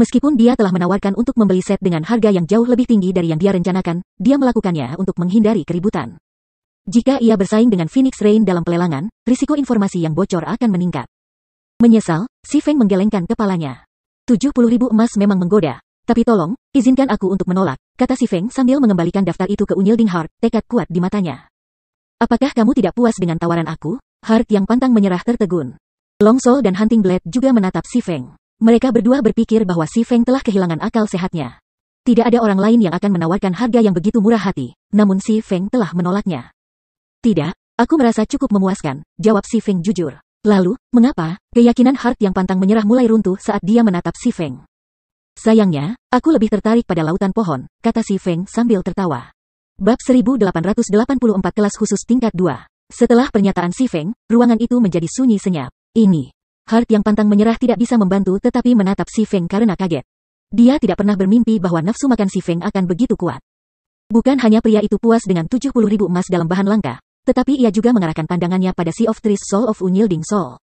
Meskipun dia telah menawarkan untuk membeli set dengan harga yang jauh lebih tinggi dari yang dia rencanakan, dia melakukannya untuk menghindari keributan. Jika ia bersaing dengan Phoenix Rain dalam pelelangan, risiko informasi yang bocor akan meningkat. Menyesal, si Feng menggelengkan kepalanya. 70.000 emas memang menggoda. Tapi tolong, izinkan aku untuk menolak, kata si Feng sambil mengembalikan daftar itu ke Unyilding Heart, tekad kuat di matanya. Apakah kamu tidak puas dengan tawaran aku? Heart yang pantang menyerah tertegun. Long Soul dan Hunting Blade juga menatap si Feng. Mereka berdua berpikir bahwa si Feng telah kehilangan akal sehatnya. Tidak ada orang lain yang akan menawarkan harga yang begitu murah hati, namun si Feng telah menolaknya. Tidak, aku merasa cukup memuaskan, jawab si Feng jujur. Lalu, mengapa? Keyakinan Heart yang pantang menyerah mulai runtuh saat dia menatap si Feng. Sayangnya, aku lebih tertarik pada lautan pohon, kata si Feng sambil tertawa. Bab 1884 kelas khusus tingkat 2. Setelah pernyataan si Feng, ruangan itu menjadi sunyi senyap. Ini. Heart yang pantang menyerah tidak bisa membantu tetapi menatap si Feng karena kaget. Dia tidak pernah bermimpi bahwa nafsu makan si Feng akan begitu kuat. Bukan hanya pria itu puas dengan 70.000 emas dalam bahan langka, tetapi ia juga mengarahkan pandangannya pada Sea of Trees Soul of Unyilding Soul.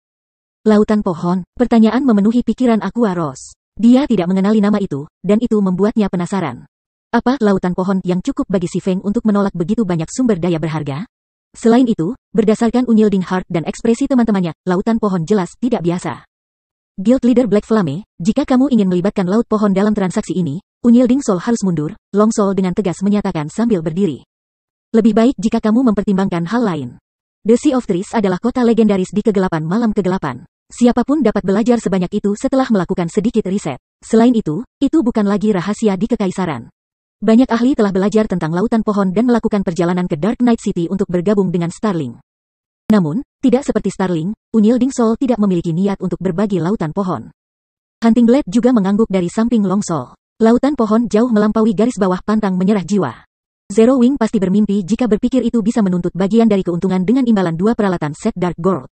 Lautan pohon, pertanyaan memenuhi pikiran Aqua Rose. Dia tidak mengenali nama itu, dan itu membuatnya penasaran. Apa lautan pohon yang cukup bagi si Feng untuk menolak begitu banyak sumber daya berharga? Selain itu, berdasarkan Unyilding Heart dan ekspresi teman-temannya, lautan pohon jelas tidak biasa. Guild Leader Black Flame, jika kamu ingin melibatkan laut pohon dalam transaksi ini, Unyilding Soul harus mundur, Long Soul dengan tegas menyatakan sambil berdiri. Lebih baik jika kamu mempertimbangkan hal lain. The Sea of Trees adalah kota legendaris di kegelapan malam kegelapan. Siapapun dapat belajar sebanyak itu setelah melakukan sedikit riset. Selain itu bukan lagi rahasia di Kekaisaran. Banyak ahli telah belajar tentang lautan pohon dan melakukan perjalanan ke Dark Knight City untuk bergabung dengan Starling. Namun, tidak seperti Starling, Unyilding Soul tidak memiliki niat untuk berbagi lautan pohon. Hunting Blade juga mengangguk dari samping Long Soul. Lautan pohon jauh melampaui garis bawah pantang menyerah jiwa. Zero Wing pasti bermimpi jika berpikir itu bisa menuntut bagian dari keuntungan dengan imbalan 2 peralatan set Dark Gold.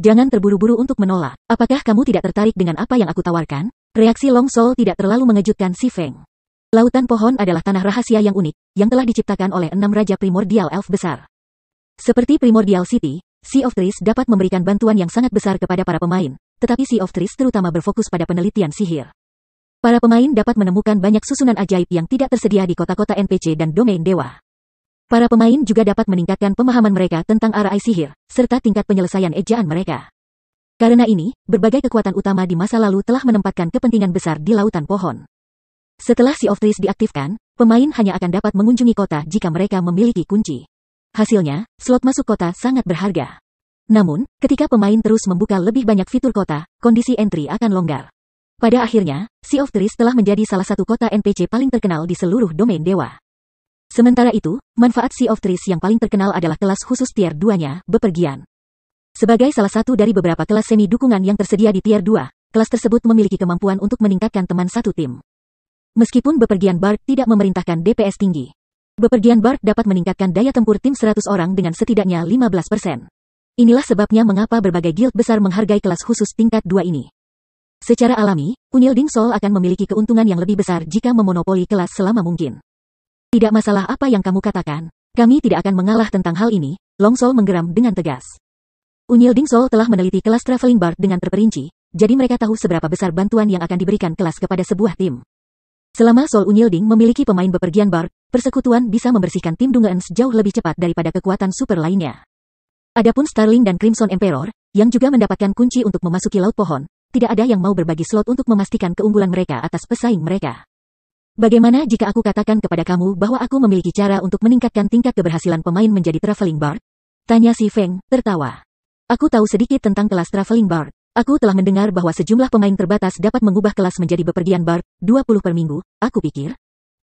Jangan terburu-buru untuk menolak. Apakah kamu tidak tertarik dengan apa yang aku tawarkan? Reaksi Long Soul tidak terlalu mengejutkan si Feng. Lautan pohon adalah tanah rahasia yang unik, yang telah diciptakan oleh 6 Raja Primordial Elf besar. Seperti Primordial City, Sea of Trees dapat memberikan bantuan yang sangat besar kepada para pemain, tetapi Sea of Trees terutama berfokus pada penelitian sihir. Para pemain dapat menemukan banyak susunan ajaib yang tidak tersedia di kota-kota NPC dan domain dewa. Para pemain juga dapat meningkatkan pemahaman mereka tentang arai sihir, serta tingkat penyelesaian ejaan mereka. Karena ini, berbagai kekuatan utama di masa lalu telah menempatkan kepentingan besar di lautan pohon. Setelah Sea of Trees diaktifkan, pemain hanya akan dapat mengunjungi kota jika mereka memiliki kunci. Hasilnya, slot masuk kota sangat berharga. Namun, ketika pemain terus membuka lebih banyak fitur kota, kondisi entry akan longgar. Pada akhirnya, Sea of Trees telah menjadi salah satu kota NPC paling terkenal di seluruh domain dewa. Sementara itu, manfaat Sea of Trees yang paling terkenal adalah kelas khusus tier 2-nya, bepergian. Sebagai salah satu dari beberapa kelas semi dukungan yang tersedia di tier 2, kelas tersebut memiliki kemampuan untuk meningkatkan teman satu tim. Meskipun bepergian Bard tidak memerintahkan DPS tinggi, bepergian Bard dapat meningkatkan daya tempur tim 100 orang dengan setidaknya 15%. Inilah sebabnya mengapa berbagai guild besar menghargai kelas khusus tingkat 2 ini. Secara alami, Unyilding Soul akan memiliki keuntungan yang lebih besar jika memonopoli kelas selama mungkin. Tidak masalah apa yang kamu katakan, kami tidak akan mengalah tentang hal ini, Long Soul menggeram dengan tegas. Unyilding Soul telah meneliti kelas Traveling Bard dengan terperinci, jadi mereka tahu seberapa besar bantuan yang akan diberikan kelas kepada sebuah tim. Selama Soul Unyilding memiliki pemain bepergian Bard, persekutuan bisa membersihkan tim Dungeons jauh lebih cepat daripada kekuatan super lainnya. Adapun Starling dan Crimson Emperor, yang juga mendapatkan kunci untuk memasuki laut pohon, tidak ada yang mau berbagi slot untuk memastikan keunggulan mereka atas pesaing mereka. Bagaimana jika aku katakan kepada kamu bahwa aku memiliki cara untuk meningkatkan tingkat keberhasilan pemain menjadi Traveling Bard? Tanya si Feng, tertawa. Aku tahu sedikit tentang kelas Traveling Bard. Aku telah mendengar bahwa sejumlah pemain terbatas dapat mengubah kelas menjadi bepergian Bard, 20 per minggu, aku pikir.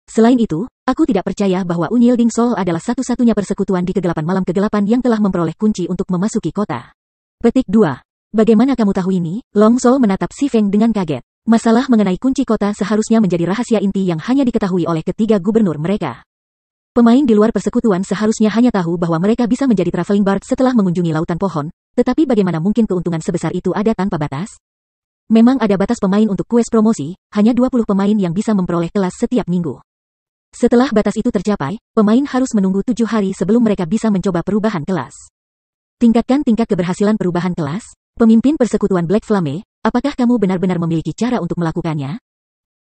Selain itu, aku tidak percaya bahwa Unyilding Soul adalah satu-satunya persekutuan di kegelapan malam kegelapan yang telah memperoleh kunci untuk memasuki kota. Petik 2. Bagaimana kamu tahu ini? Long Soul menatap si Feng dengan kaget. Masalah mengenai kunci kota seharusnya menjadi rahasia inti yang hanya diketahui oleh ketiga gubernur mereka. Pemain di luar persekutuan seharusnya hanya tahu bahwa mereka bisa menjadi Traveling Bard setelah mengunjungi lautan pohon, tetapi bagaimana mungkin keuntungan sebesar itu ada tanpa batas? Memang ada batas pemain untuk quest promosi, hanya 20 pemain yang bisa memperoleh kelas setiap minggu. Setelah batas itu tercapai, pemain harus menunggu 7 hari sebelum mereka bisa mencoba perubahan kelas. Tingkatkan tingkat keberhasilan perubahan kelas. Pemimpin persekutuan Black Flame, apakah kamu benar-benar memiliki cara untuk melakukannya?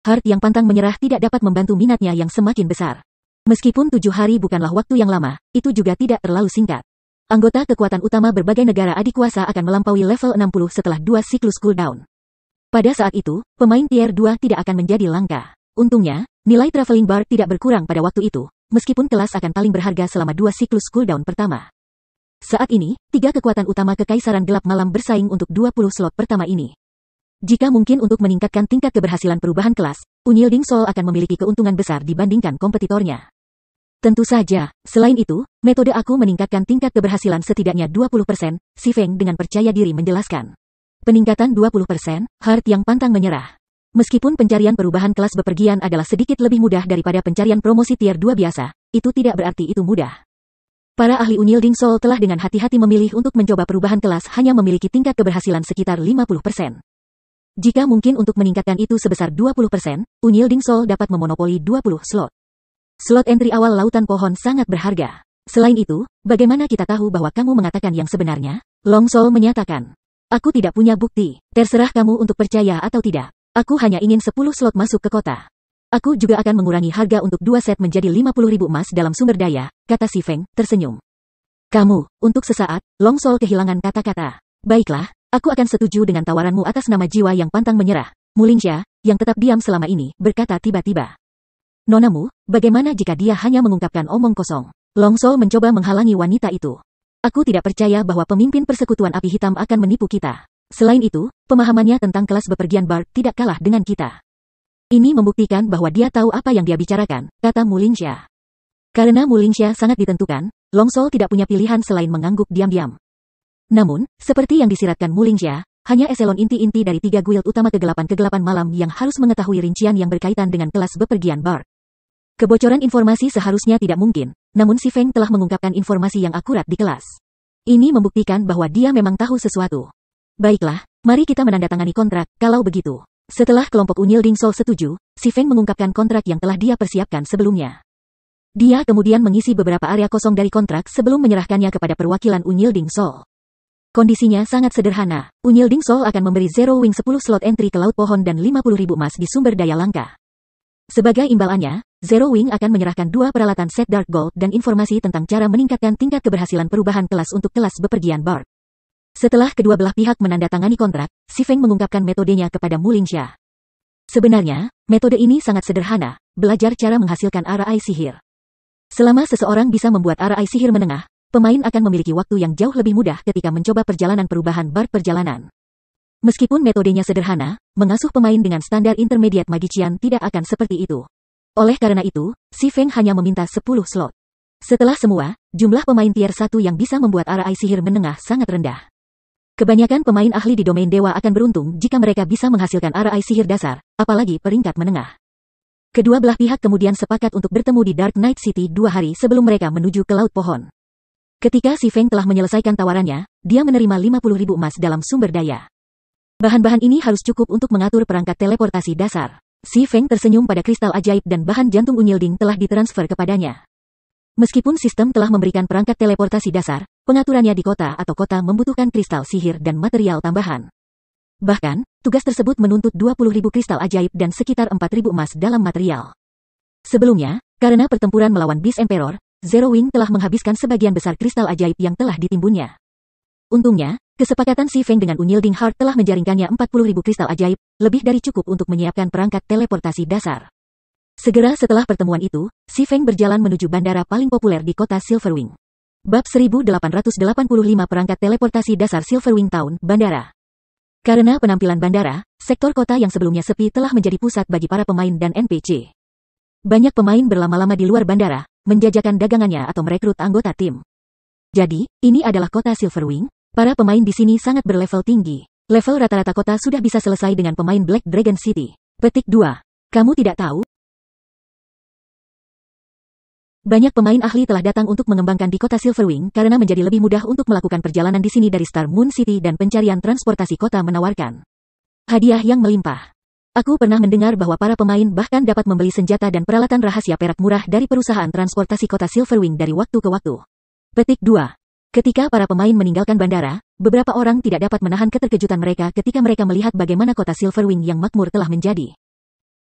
Heart yang pantang menyerah tidak dapat membantu minatnya yang semakin besar. Meskipun 7 hari bukanlah waktu yang lama, itu juga tidak terlalu singkat. anggota kekuatan utama berbagai negara adikuasa akan melampaui level 60 setelah 2 siklus cooldown. Pada saat itu, pemain tier 2 tidak akan menjadi langka. Untungnya, nilai traveling bar tidak berkurang pada waktu itu, meskipun kelas akan paling berharga selama 2 siklus cooldown pertama. Saat ini, 3 kekuatan utama Kekaisaran Gelap Malam bersaing untuk 20 slot pertama ini. Jika mungkin untuk meningkatkan tingkat keberhasilan perubahan kelas, Unyilding Soul akan memiliki keuntungan besar dibandingkan kompetitornya. Tentu saja, selain itu, metode aku meningkatkan tingkat keberhasilan setidaknya 20%, Si Feng dengan percaya diri menjelaskan. Peningkatan 20%, Heart yang pantang menyerah. Meskipun pencarian perubahan kelas bepergian adalah sedikit lebih mudah daripada pencarian promosi tier 2 biasa, itu tidak berarti itu mudah. Para ahli Unyilding Soul telah dengan hati-hati memilih untuk mencoba perubahan kelas hanya memiliki tingkat keberhasilan sekitar 50%. Jika mungkin untuk meningkatkan itu sebesar 20%, Unyilding Soul dapat memonopoli 20 slot. Slot entry awal Lautan Pohon sangat berharga. Selain itu, bagaimana kita tahu bahwa kamu mengatakan yang sebenarnya? Long Soul menyatakan. Aku tidak punya bukti, terserah kamu untuk percaya atau tidak. Aku hanya ingin 10 slot masuk ke kota. Aku juga akan mengurangi harga untuk 2 set menjadi 50.000 emas dalam sumber daya, kata Si Feng, tersenyum. Kamu, untuk sesaat, Long Soul kehilangan kata-kata. Baiklah, aku akan setuju dengan tawaranmu atas nama jiwa yang pantang menyerah. Mulingsha, yang tetap diam selama ini, berkata tiba-tiba. Nonamu, bagaimana jika dia hanya mengungkapkan omong kosong? Long Soul mencoba menghalangi wanita itu. Aku tidak percaya bahwa pemimpin persekutuan api hitam akan menipu kita. Selain itu, pemahamannya tentang kelas bepergian Bard tidak kalah dengan kita. Ini membuktikan bahwa dia tahu apa yang dia bicarakan, kata Mulingsha. Karena Mulingsha sangat ditentukan, Long Soul tidak punya pilihan selain mengangguk diam-diam. Namun, seperti yang disiratkan Mulingsha, hanya eselon inti-inti dari 3 guild utama kegelapan malam yang harus mengetahui rincian yang berkaitan dengan kelas bepergian Bard. Kebocoran informasi seharusnya tidak mungkin, namun Si Feng telah mengungkapkan informasi yang akurat di kelas. Ini membuktikan bahwa dia memang tahu sesuatu. Baiklah, mari kita menandatangani kontrak, kalau begitu. Setelah kelompok Unyilding Soul setuju, Si Feng mengungkapkan kontrak yang telah dia persiapkan sebelumnya. Dia kemudian mengisi beberapa area kosong dari kontrak sebelum menyerahkannya kepada perwakilan Unyilding Soul. Kondisinya sangat sederhana. Unyilding Soul akan memberi Zero Wing 10 slot entry ke Laut Pohon dan 50.000 emas di sumber daya langka. Sebagai imbalannya, Zero Wing akan menyerahkan 2 peralatan set Dark Gold dan informasi tentang cara meningkatkan tingkat keberhasilan perubahan kelas untuk kelas bepergian Bard. Setelah kedua belah pihak menandatangani kontrak, Si Feng mengungkapkan metodenya kepada Mulingsha. Sebenarnya, metode ini sangat sederhana, belajar cara menghasilkan arai sihir. Selama seseorang bisa membuat arai sihir menengah, pemain akan memiliki waktu yang jauh lebih mudah ketika mencoba perjalanan perubahan Bard perjalanan. Meskipun metodenya sederhana, mengasuh pemain dengan standar intermediate magician tidak akan seperti itu. Oleh karena itu, Si Feng hanya meminta 10 slot. Setelah semua, jumlah pemain tier 1 yang bisa membuat arai sihir menengah sangat rendah. Kebanyakan pemain ahli di domain dewa akan beruntung jika mereka bisa menghasilkan arai sihir dasar, apalagi peringkat menengah. Kedua belah pihak kemudian sepakat untuk bertemu di Dark Knight City 2 hari sebelum mereka menuju ke Laut Pohon. Ketika Si Feng telah menyelesaikan tawarannya, dia menerima 50.000 emas dalam sumber daya. Bahan-bahan ini harus cukup untuk mengatur perangkat teleportasi dasar. Si Feng tersenyum pada kristal ajaib dan bahan jantung Unyilding telah ditransfer kepadanya. Meskipun sistem telah memberikan perangkat teleportasi dasar, pengaturannya di kota atau kota membutuhkan kristal sihir dan material tambahan. Bahkan, tugas tersebut menuntut 20.000 kristal ajaib dan sekitar 4.000 emas dalam material. Sebelumnya, karena pertempuran melawan Beast Emperor, Zero Wing telah menghabiskan sebagian besar kristal ajaib yang telah ditimbunnya. Untungnya, kesepakatan Si Feng dengan Unyilding Heart telah menjaringkannya 40.000 kristal ajaib, lebih dari cukup untuk menyiapkan perangkat teleportasi dasar. Segera setelah pertemuan itu, Si Feng berjalan menuju bandara paling populer di kota Silverwing. Bab 1885 Perangkat Teleportasi Dasar Silverwing Town, Bandara. Karena penampilan bandara, sektor kota yang sebelumnya sepi telah menjadi pusat bagi para pemain dan NPC. Banyak pemain berlama-lama di luar bandara, menjajakan dagangannya atau merekrut anggota tim. Jadi, ini adalah kota Silverwing. Para pemain di sini sangat berlevel tinggi. Level rata-rata kota sudah bisa selesai dengan pemain Black Dragon City. Petik 2. Kamu tidak tahu? Banyak pemain ahli telah datang untuk mengembangkan di kota Silverwing karena menjadi lebih mudah untuk melakukan perjalanan di sini dari Star Moon City dan pencarian transportasi kota menawarkan hadiah yang melimpah. Aku pernah mendengar bahwa para pemain bahkan dapat membeli senjata dan peralatan rahasia perak murah dari perusahaan transportasi kota Silverwing dari waktu ke waktu. Petik 2. Ketika para pemain meninggalkan bandara, beberapa orang tidak dapat menahan keterkejutan mereka ketika mereka melihat bagaimana kota Silverwing yang makmur telah menjadi.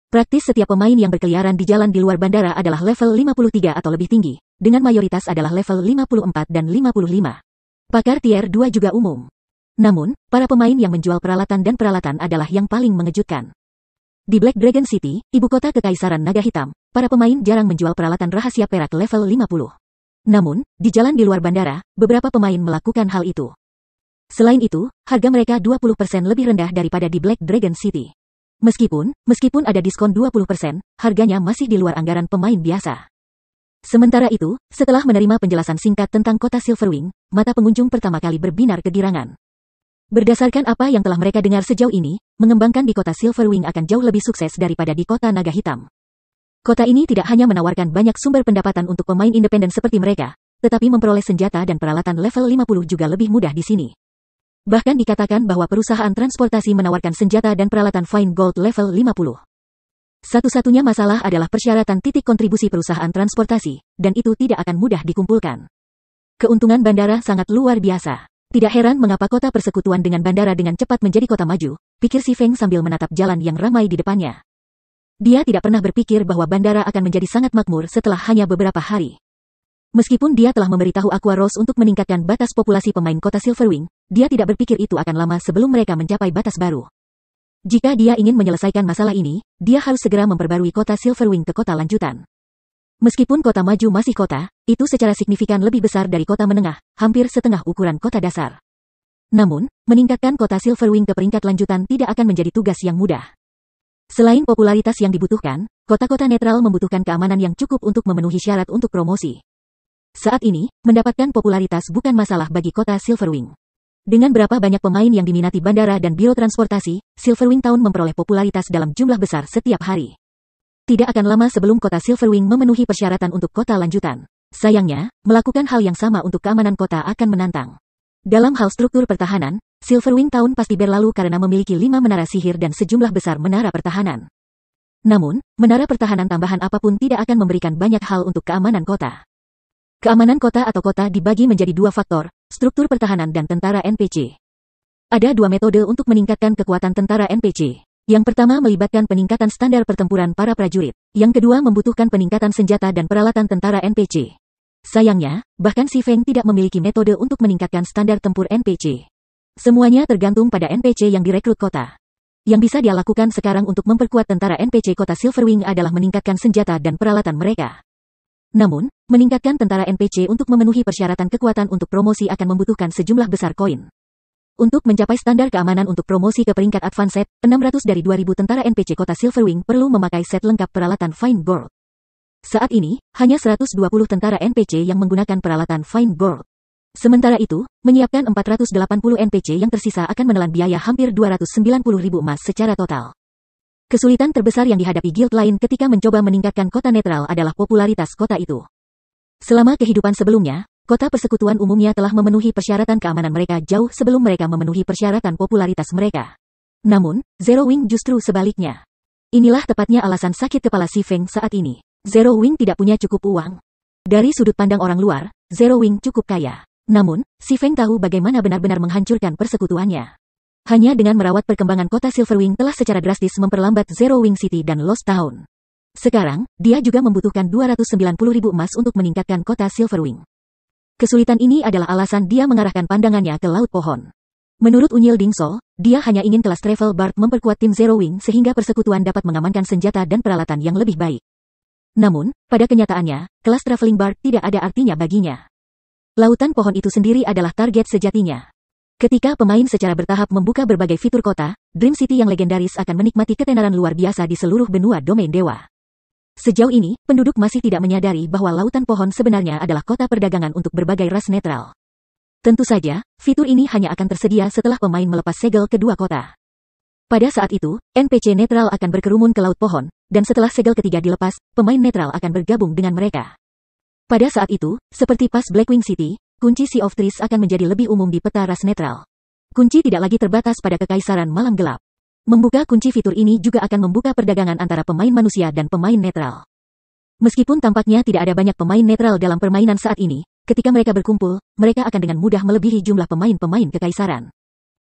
Praktis setiap pemain yang berkeliaran di jalan di luar bandara adalah level 53 atau lebih tinggi, dengan mayoritas adalah level 54 dan 55. Pakar Tier 2 juga umum. Namun, para pemain yang menjual peralatan dan peralatan adalah yang paling mengejutkan. Di Black Dragon City, ibu kota Kekaisaran Naga Hitam, para pemain jarang menjual peralatan rahasia perak level 50. Namun, di jalan di luar bandara, beberapa pemain melakukan hal itu. Selain itu, harga mereka 20% lebih rendah daripada di Black Dragon City. Meskipun ada diskon 20%, harganya masih di luar anggaran pemain biasa. Sementara itu, setelah menerima penjelasan singkat tentang kota Silverwing, mata pengunjung pertama kali berbinar kegirangan. Berdasarkan apa yang telah mereka dengar sejauh ini, mengembangkan di kota Silverwing akan jauh lebih sukses daripada di kota Naga Hitam. Kota ini tidak hanya menawarkan banyak sumber pendapatan untuk pemain independen seperti mereka, tetapi memperoleh senjata dan peralatan level 50 juga lebih mudah di sini. Bahkan dikatakan bahwa perusahaan transportasi menawarkan senjata dan peralatan Fine Gold level 50. Satu-satunya masalah adalah persyaratan titik kontribusi perusahaan transportasi, dan itu tidak akan mudah dikumpulkan. Keuntungan bandara sangat luar biasa. Tidak heran mengapa kota persekutuan dengan bandara dengan cepat menjadi kota maju, pikir si Feng sambil menatap jalan yang ramai di depannya. Dia tidak pernah berpikir bahwa bandara akan menjadi sangat makmur setelah hanya beberapa hari. Meskipun dia telah memberitahu Aqua Rose untuk meningkatkan batas populasi pemain kota Silverwing, dia tidak berpikir itu akan lama sebelum mereka mencapai batas baru. Jika dia ingin menyelesaikan masalah ini, dia harus segera memperbarui kota Silverwing ke kota lanjutan. Meskipun kota maju masih kota, itu secara signifikan lebih besar dari kota menengah, hampir setengah ukuran kota dasar. Namun, meningkatkan kota Silverwing ke peringkat lanjutan tidak akan menjadi tugas yang mudah. Selain popularitas yang dibutuhkan, kota-kota netral membutuhkan keamanan yang cukup untuk memenuhi syarat untuk promosi. Saat ini, mendapatkan popularitas bukan masalah bagi kota Silverwing. Dengan berapa banyak pemain yang diminati bandara dan biro transportasi, Silverwing Town memperoleh popularitas dalam jumlah besar setiap hari. Tidak akan lama sebelum kota Silverwing memenuhi persyaratan untuk kota lanjutan. Sayangnya, melakukan hal yang sama untuk keamanan kota akan menantang. Dalam hal struktur pertahanan, Silverwing Town pasti berlalu karena memiliki 5 menara sihir dan sejumlah besar menara pertahanan. Namun, menara pertahanan tambahan apapun tidak akan memberikan banyak hal untuk keamanan kota. Keamanan kota atau kota dibagi menjadi 2 faktor, struktur pertahanan dan tentara NPC. Ada 2 metode untuk meningkatkan kekuatan tentara NPC. Yang pertama melibatkan peningkatan standar pertempuran para prajurit. Yang kedua membutuhkan peningkatan senjata dan peralatan tentara NPC. Sayangnya, bahkan si Feng tidak memiliki metode untuk meningkatkan standar tempur NPC. Semuanya tergantung pada NPC yang direkrut kota. Yang bisa dia lakukan sekarang untuk memperkuat tentara NPC kota Silverwing adalah meningkatkan senjata dan peralatan mereka. Namun, meningkatkan tentara NPC untuk memenuhi persyaratan kekuatan untuk promosi akan membutuhkan sejumlah besar koin. Untuk mencapai standar keamanan untuk promosi ke peringkat Advanced, 600 dari 2000 tentara NPC kota Silverwing perlu memakai set lengkap peralatan Fine Gold. Saat ini, hanya 120 tentara NPC yang menggunakan peralatan Fine Gold. Sementara itu, menyiapkan 480 NPC yang tersisa akan menelan biaya hampir 290.000 emas secara total. Kesulitan terbesar yang dihadapi guild lain ketika mencoba meningkatkan kota netral adalah popularitas kota itu. Selama kehidupan sebelumnya, kota persekutuan umumnya telah memenuhi persyaratan keamanan mereka jauh sebelum mereka memenuhi persyaratan popularitas mereka. Namun, Zero Wing justru sebaliknya. Inilah tepatnya alasan sakit kepala si Feng saat ini. Zero Wing tidak punya cukup uang. Dari sudut pandang orang luar, Zero Wing cukup kaya. Namun, si Feng tahu bagaimana benar-benar menghancurkan persekutuannya. Hanya dengan merawat perkembangan kota Silverwing telah secara drastis memperlambat Zero Wing City dan Lost Town. Sekarang, dia juga membutuhkan 290.000 emas untuk meningkatkan kota Silverwing. Kesulitan ini adalah alasan dia mengarahkan pandangannya ke Laut Pohon. Menurut Unyil Dingsol, dia hanya ingin kelas Travel Bard memperkuat tim Zero Wing sehingga persekutuan dapat mengamankan senjata dan peralatan yang lebih baik. Namun, pada kenyataannya, kelas Traveling Bard tidak ada artinya baginya. Lautan pohon itu sendiri adalah target sejatinya. Ketika pemain secara bertahap membuka berbagai fitur kota, Dream City yang legendaris akan menikmati ketenaran luar biasa di seluruh benua domain dewa. Sejauh ini, penduduk masih tidak menyadari bahwa lautan pohon sebenarnya adalah kota perdagangan untuk berbagai ras netral. Tentu saja, fitur ini hanya akan tersedia setelah pemain melepas segel kedua kota. Pada saat itu, NPC netral akan berkerumun ke laut pohon, dan setelah segel ketiga dilepas, pemain netral akan bergabung dengan mereka. Pada saat itu, seperti pas Blackwing City, kunci Sea of Trees akan menjadi lebih umum di peta ras netral. Kunci tidak lagi terbatas pada kekaisaran malam gelap. Membuka kunci fitur ini juga akan membuka perdagangan antara pemain manusia dan pemain netral. Meskipun tampaknya tidak ada banyak pemain netral dalam permainan saat ini, ketika mereka berkumpul, mereka akan dengan mudah melebihi jumlah pemain-pemain kekaisaran.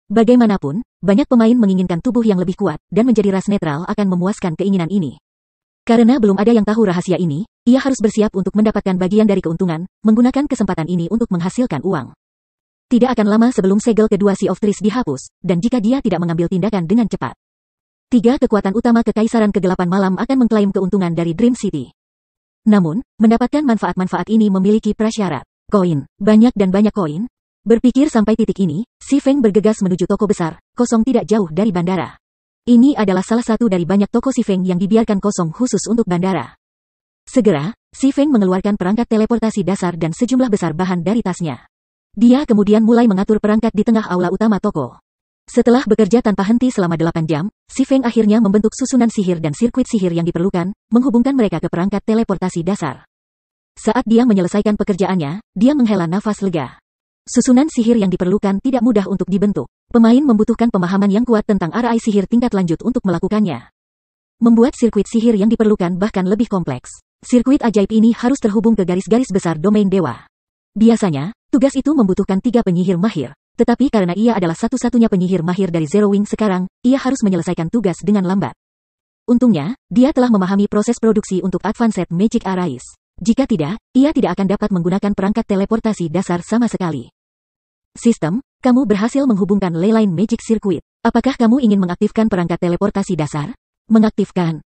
Bagaimanapun, banyak pemain menginginkan tubuh yang lebih kuat, dan menjadi ras netral akan memuaskan keinginan ini. Karena belum ada yang tahu rahasia ini, ia harus bersiap untuk mendapatkan bagian dari keuntungan, menggunakan kesempatan ini untuk menghasilkan uang. Tidak akan lama sebelum segel kedua Sea of Trees dihapus, dan jika dia tidak mengambil tindakan dengan cepat. 3 kekuatan utama Kekaisaran Kegelapan Malam akan mengklaim keuntungan dari Dream City. Namun, mendapatkan manfaat-manfaat ini memiliki prasyarat. Koin, banyak dan banyak koin. Berpikir sampai titik ini, Si Feng bergegas menuju toko besar, kosong tidak jauh dari bandara. Ini adalah salah satu dari banyak toko Si Feng yang dibiarkan kosong khusus untuk bandara. Segera, Si Feng mengeluarkan perangkat teleportasi dasar dan sejumlah besar bahan dari tasnya. Dia kemudian mulai mengatur perangkat di tengah aula utama toko. Setelah bekerja tanpa henti selama 8 jam, Si Feng akhirnya membentuk susunan sihir dan sirkuit sihir yang diperlukan, menghubungkan mereka ke perangkat teleportasi dasar. Saat dia menyelesaikan pekerjaannya, dia menghela nafas lega. Susunan sihir yang diperlukan tidak mudah untuk dibentuk. Pemain membutuhkan pemahaman yang kuat tentang arai sihir tingkat lanjut untuk melakukannya. Membuat sirkuit sihir yang diperlukan bahkan lebih kompleks. Sirkuit ajaib ini harus terhubung ke garis-garis besar domain dewa. Biasanya, tugas itu membutuhkan 3 penyihir mahir. Tetapi karena ia adalah satu-satunya penyihir mahir dari Zero Wing sekarang, ia harus menyelesaikan tugas dengan lambat. Untungnya, dia telah memahami proses produksi untuk Advanced Magic Arrays. Jika tidak, ia tidak akan dapat menggunakan perangkat teleportasi dasar sama sekali. Sistem, kamu berhasil menghubungkan Leyline Magic Circuit. Apakah kamu ingin mengaktifkan perangkat teleportasi dasar? Mengaktifkan.